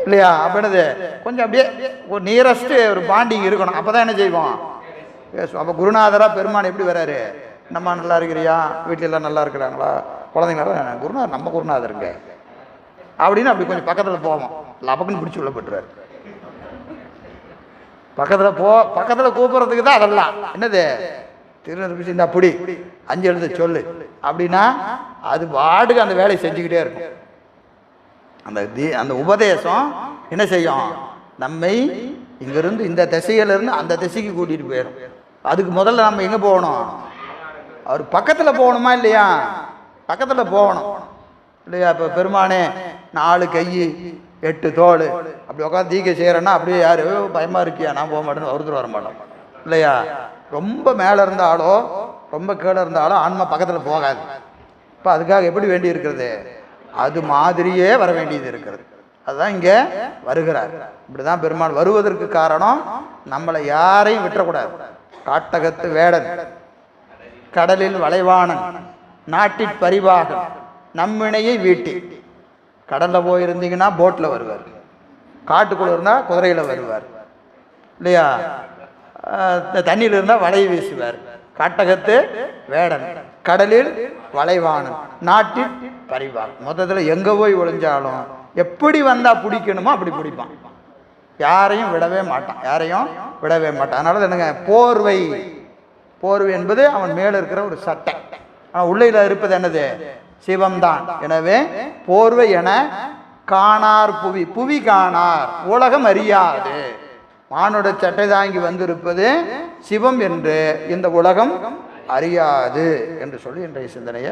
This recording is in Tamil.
இல்லையா? அப்படின்னது கொஞ்சம் அப்படியே ஒரு நியரஸ்ட் ஒரு பாண்டிங் இருக்கணும். அப்போ தான் என்ன செய்வோம் பேசுவோம். அப்போ குருநாதராக பெருமான் எப்படி வராரு? நம்ம நல்லா இருக்கிறியா, வீட்டில எல்லாம் நல்லா இருக்கிறாங்களா, குழந்தைங்களா, குருநாதர் நம்ம குருநாதருங்க அப்படின்னு அப்படி கொஞ்சம் பக்கத்தில் போவோம். லபக்குன்னு பிடிச்சி உள்ள போட்டுருவார். பக்கத்தில் கூப்பிட்றதுக்கு தான் அதெல்லாம் என்னது திருநெல்வேலி இந்த புடி 5 எழுத சொல்லு அப்படின்னா அது பாட்டுக்கு அந்த வேலையை செஞ்சுக்கிட்டே இருக்கும். அந்த உபதேசம் என்ன செய்யும்? நம்மை இங்கிருந்து இந்த திசையிலிருந்து அந்த திசைக்கு கூட்டிகிட்டு போயிடும். அதுக்கு முதல்ல நம்ம எங்கே போகணும்? அவர் பக்கத்தில் போகணுமா இல்லையா? பக்கத்தில் போகணும் இல்லையா? இப்போ பெருமானே 4 கை 8 தோல் அப்படி உட்காந்து தீக்கை செய்கிறேன்னா அப்படியே யார் பயமாக இருக்கியா, நான் போக மாட்டேன்னு ஒருத்தர் வர மாட்டோம் இல்லையா? ரொம்ப மேலே இருந்தாலோ ரொம்ப கீழே இருந்தாலும் ஆன்மா பக்கத்தில் போகாது. இப்போ அதுக்காக எப்படி வேண்டி இருக்கிறது? அது மாதிரியே வர வேண்டியது இருக்கிறது. அதுதான் இங்கே வருகிறார். இப்படி தான் பெருமாள் வருவதற்கு காரணம், நம்மளை யாரையும் விட்டுறக்கூடாது. காட்டகத்து வேடன், கடலில் வளைவானன், நாட்டிற் பரிவாகன், நம்மினையை வீட்டி. கடலில் போயிருந்தீங்கன்னா போட்டில் வருவார், காட்டுக்குள்ளே இருந்தால் குதிரையில் வருவார் இல்லையா? தண்ணியில் இருந்தால் வலையை வீசுவார். காட்டகத்து வேடன், கடலில் வளைவானன், நாட்டில் பரிவாகன். மொத்தத்தில் எங்கே போய் ஒளிஞ்சாலும் எப்படி வந்தால் பிடிக்கணுமோ அப்படி பிடிப்பான். யாரையும் விடவே மாட்டான், யாரையும் விடவே மாட்டான். அதனால என்னங்க போர்வை, போர்வை என்பது அவன் மேலே இருக்கிற ஒரு சட்டை. ஆனால் உள்ளையில் இருப்பது என்னது? சிவம்தான். எனவே போர்வை என காணார் புவி, புவி காணார், உலகம் அறியாது. மானுட சட்டை தாங்கி வந்திருப்பது சிவம் என்று இந்த உலகம் அறியாது என்று சொல்லி இன்றைய சிந்தனையை